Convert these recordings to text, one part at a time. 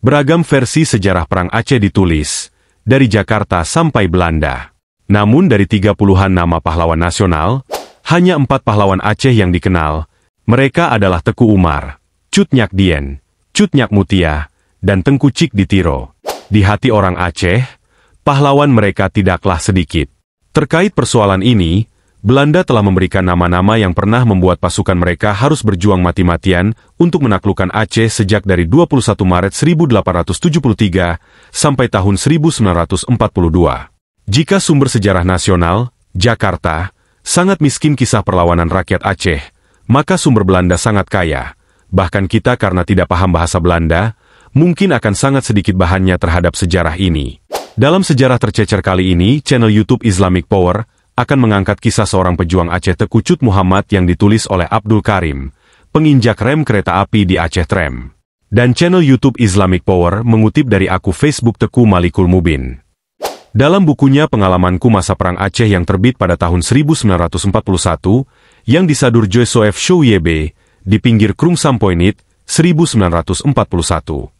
Beragam versi sejarah Perang Aceh ditulis, dari Jakarta sampai Belanda. Namun dari 30-an nama pahlawan nasional, hanya 4 pahlawan Aceh yang dikenal. Mereka adalah Teku Umar, Cut Nyak Dien, Cut Nyak Mutia, dan Tengku Cik Ditiro. Di hati orang Aceh, pahlawan mereka tidaklah sedikit. Terkait persoalan ini, Belanda telah memberikan nama-nama yang pernah membuat pasukan mereka harus berjuang mati-matian untuk menaklukkan Aceh sejak dari 21 Maret 1873 sampai tahun 1942. Jika sumber sejarah nasional, Jakarta, sangat miskin kisah perlawanan rakyat Aceh, maka sumber Belanda sangat kaya. Bahkan kita karena tidak paham bahasa Belanda, mungkin akan sangat sedikit bahannya terhadap sejarah ini. Dalam sejarah tercecer kali ini, channel YouTube Islamic Power akan mengangkat kisah seorang pejuang Aceh Teku Cut Muhammad yang ditulis oleh Abdul Karim, penginjak rem kereta api di Aceh Tram. Dan channel YouTube Islamic Power mengutip dari akun Facebook Teku Malikul Mubin. Dalam bukunya Pengalamanku Masa Perang Aceh yang terbit pada tahun 1941, yang disadur Joy Soef Shouyebe, di pinggir Krung Sampoinit, 1941.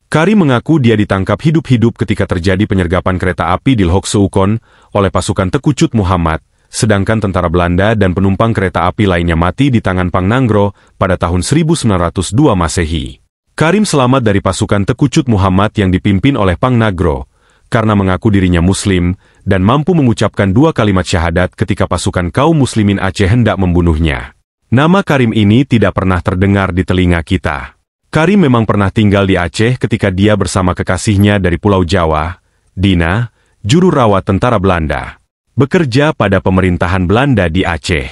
Karim mengaku dia ditangkap hidup-hidup ketika terjadi penyergapan kereta api di Lhok Seukon oleh pasukan Teku Cut Muhammad, sedangkan tentara Belanda dan penumpang kereta api lainnya mati di tangan Pang Nanggro pada tahun 1902 Masehi. Karim selamat dari pasukan Teku Cut Muhammad yang dipimpin oleh Pang Nanggro, karena mengaku dirinya Muslim dan mampu mengucapkan 2 kalimat syahadat ketika pasukan kaum Muslimin Aceh hendak membunuhnya. Nama Karim ini tidak pernah terdengar di telinga kita. Karim memang pernah tinggal di Aceh ketika dia bersama kekasihnya dari Pulau Jawa, Dina, juru rawat tentara Belanda, bekerja pada pemerintahan Belanda di Aceh.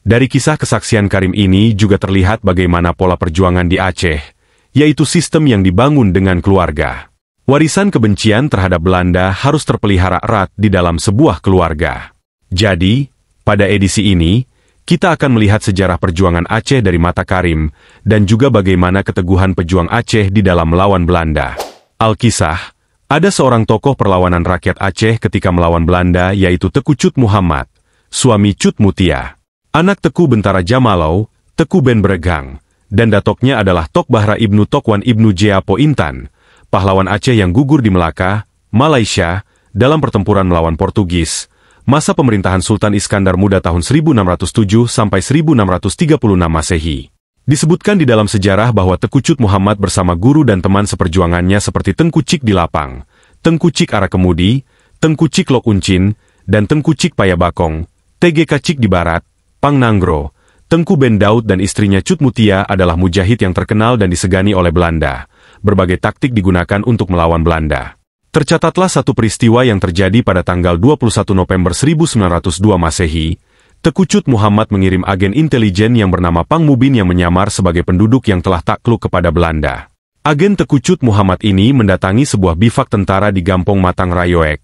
Dari kisah kesaksian Karim ini juga terlihat bagaimana pola perjuangan di Aceh, yaitu sistem yang dibangun dengan keluarga. Warisan kebencian terhadap Belanda harus terpelihara erat di dalam sebuah keluarga. Jadi, pada edisi ini, kita akan melihat sejarah perjuangan Aceh dari mata Karim, dan juga bagaimana keteguhan pejuang Aceh di dalam melawan Belanda. Alkisah, ada seorang tokoh perlawanan rakyat Aceh ketika melawan Belanda yaitu Teku Cut Muhammad, suami Cut Mutia. Anak Teku Bentara Jamalau, Teku Ben Bregang, dan datoknya adalah Tok Bahra Ibnu Tokwan Ibnu Jeapo Intan, pahlawan Aceh yang gugur di Melaka, Malaysia, dalam pertempuran melawan Portugis, masa pemerintahan Sultan Iskandar Muda tahun 1607 sampai 1636 Masehi. Disebutkan di dalam sejarah bahwa Teku Cut Muhammad bersama guru dan teman seperjuangannya seperti Tengku Cik di Lapang, Tengku Cik Arakemudi, Tengku Cik Lok Uncin, dan Tengku Cik Payabakong, TGK Cik di Barat, Pang Nanggro, Tengku Ben Daud dan istrinya Cut Mutia adalah mujahid yang terkenal dan disegani oleh Belanda. Berbagai taktik digunakan untuk melawan Belanda. Tercatatlah satu peristiwa yang terjadi pada tanggal 21 November 1902 Masehi. Teku Cut Muhammad mengirim agen intelijen yang bernama Pang Mubin yang menyamar sebagai penduduk yang telah takluk kepada Belanda. Agen Teku Cut Muhammad ini mendatangi sebuah bivak tentara di Gampong Matang Rayoek,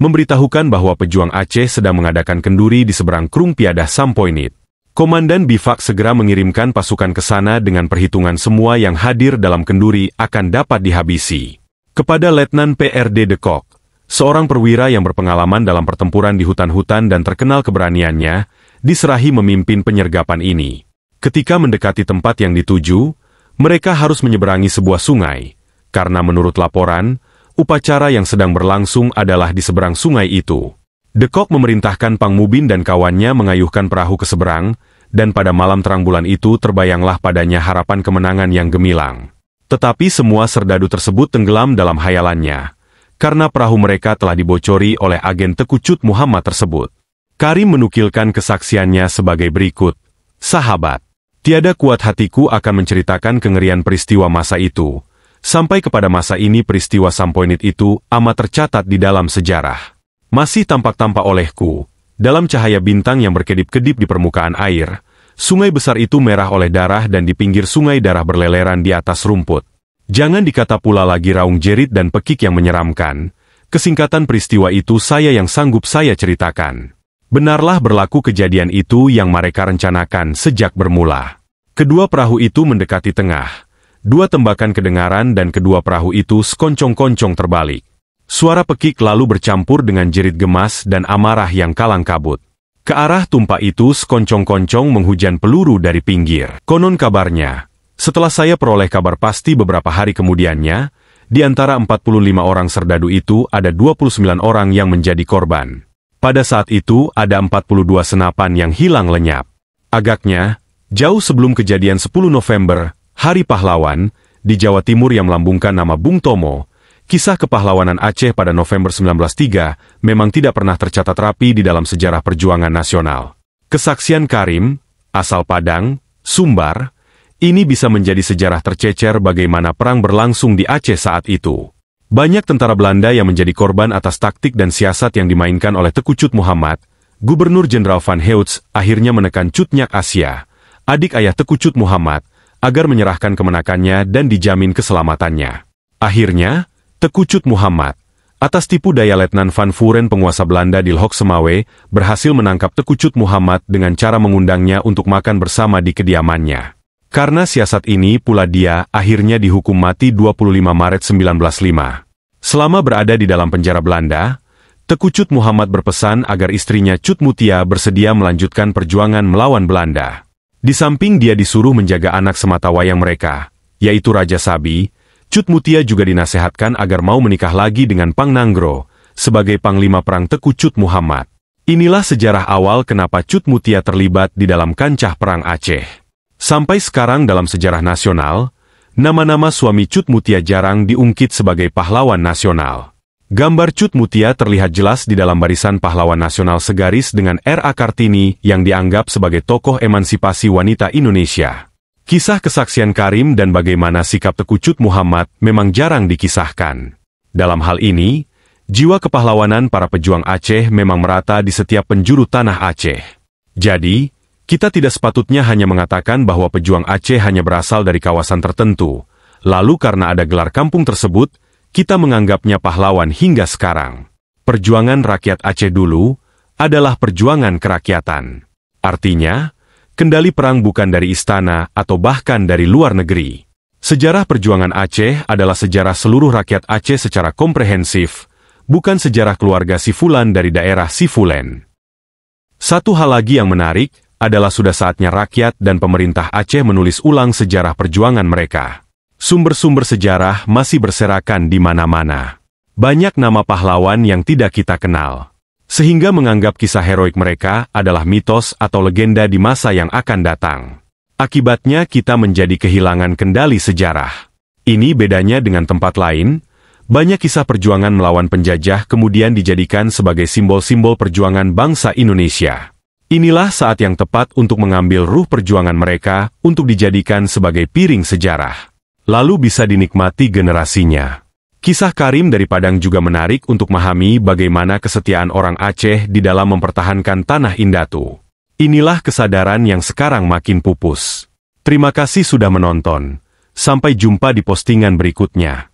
memberitahukan bahwa pejuang Aceh sedang mengadakan kenduri di seberang Krung Piadah Sampoinit. Komandan bivak segera mengirimkan pasukan ke sana dengan perhitungan semua yang hadir dalam kenduri akan dapat dihabisi. Kepada Letnan PRD De Kok, seorang perwira yang berpengalaman dalam pertempuran di hutan-hutan dan terkenal keberaniannya, diserahi memimpin penyergapan ini. Ketika mendekati tempat yang dituju, mereka harus menyeberangi sebuah sungai, karena menurut laporan, upacara yang sedang berlangsung adalah di seberang sungai itu. De Kok memerintahkan Pang Mubin dan kawannya mengayuhkan perahu ke seberang, dan pada malam terang bulan itu terbayanglah padanya harapan kemenangan yang gemilang. Tetapi semua serdadu tersebut tenggelam dalam hayalannya, karena perahu mereka telah dibocori oleh agen Teku Cut Muhammad tersebut. Karim menukilkan kesaksiannya sebagai berikut. Sahabat, tiada kuat hatiku akan menceritakan kengerian peristiwa masa itu. Sampai kepada masa ini peristiwa Sampoinit itu amat tercatat di dalam sejarah. Masih tampak-tampak olehku, dalam cahaya bintang yang berkedip-kedip di permukaan air, sungai besar itu merah oleh darah dan di pinggir sungai darah berleleran di atas rumput. Jangan dikata pula lagi raung jerit dan pekik yang menyeramkan. Kesingkatan peristiwa itu saya yang sanggup saya ceritakan. Benarlah berlaku kejadian itu yang mereka rencanakan sejak bermula. Kedua perahu itu mendekati tengah. 2 tembakan kedengaran dan kedua perahu itu sekoncong-koncong terbalik. Suara pekik lalu bercampur dengan jerit gemas dan amarah yang kalang kabut. Ke arah tumpak itu sekoncong-koncong menghujan peluru dari pinggir. Konon kabarnya, setelah saya peroleh kabar pasti beberapa hari kemudiannya, Di antara 45 orang serdadu itu ada 29 orang yang menjadi korban. Pada saat itu ada 42 senapan yang hilang lenyap. Agaknya, jauh sebelum kejadian 10 November, Hari Pahlawan, di Jawa Timur yang melambungkan nama Bung Tomo, kisah kepahlawanan Aceh pada November 1903 memang tidak pernah tercatat rapi di dalam sejarah perjuangan nasional. Kesaksian Karim, asal Padang, Sumbar, ini bisa menjadi sejarah tercecer bagaimana perang berlangsung di Aceh saat itu. Banyak tentara Belanda yang menjadi korban atas taktik dan siasat yang dimainkan oleh Teuku Cut Muhammad. Gubernur Jenderal Van Heutes akhirnya menekan Cut Nyak Asia, adik ayah Teuku Cut Muhammad, agar menyerahkan kemenakannya dan dijamin keselamatannya. Akhirnya, Teuku Cut Muhammad, atas tipu daya Letnan Van Vuren penguasa Belanda di Lhok Semawe, berhasil menangkap Teuku Cut Muhammad dengan cara mengundangnya untuk makan bersama di kediamannya. Karena siasat ini pula dia akhirnya dihukum mati 25 Maret 1905. Selama berada di dalam penjara Belanda, Teuku Cut Muhammad berpesan agar istrinya Cut Mutia bersedia melanjutkan perjuangan melawan Belanda. Di samping dia disuruh menjaga anak sematawayang mereka, yaitu Raja Sabi, Cut Mutia juga dinasehatkan agar mau menikah lagi dengan Pang Nanggro, sebagai panglima perang Teuku Cut Muhammad. Inilah sejarah awal kenapa Cut Mutia terlibat di dalam kancah perang Aceh. Sampai sekarang dalam sejarah nasional, nama-nama suami Cut Mutia jarang diungkit sebagai pahlawan nasional. Gambar Cut Mutia terlihat jelas di dalam barisan pahlawan nasional segaris dengan R.A. Kartini yang dianggap sebagai tokoh emansipasi wanita Indonesia. Kisah kesaksian Karim dan bagaimana sikap Teuku Cut Muhammad memang jarang dikisahkan. Dalam hal ini, jiwa kepahlawanan para pejuang Aceh memang merata di setiap penjuru tanah Aceh. Jadi, kita tidak sepatutnya hanya mengatakan bahwa pejuang Aceh hanya berasal dari kawasan tertentu, lalu karena ada gelar kampung tersebut, kita menganggapnya pahlawan hingga sekarang. Perjuangan rakyat Aceh dulu adalah perjuangan kerakyatan. Artinya, kendali perang bukan dari istana atau bahkan dari luar negeri. Sejarah perjuangan Aceh adalah sejarah seluruh rakyat Aceh secara komprehensif, bukan sejarah keluarga si Fulan dari daerah si Fulen. Satu hal lagi yang menarik, adalah sudah saatnya rakyat dan pemerintah Aceh menulis ulang sejarah perjuangan mereka. Sumber-sumber sejarah masih berserakan di mana-mana. Banyak nama pahlawan yang tidak kita kenal. Sehingga menganggap kisah heroik mereka adalah mitos atau legenda di masa yang akan datang. Akibatnya kita menjadi kehilangan kendali sejarah. Ini bedanya dengan tempat lain. Banyak kisah perjuangan melawan penjajah kemudian dijadikan sebagai simbol-simbol perjuangan bangsa Indonesia. Inilah saat yang tepat untuk mengambil ruh perjuangan mereka untuk dijadikan sebagai piring sejarah. Lalu bisa dinikmati generasinya. Kisah Karim dari Padang juga menarik untuk memahami bagaimana kesetiaan orang Aceh di dalam mempertahankan tanah Indatu. Inilah kesadaran yang sekarang makin pupus. Terima kasih sudah menonton. Sampai jumpa di postingan berikutnya.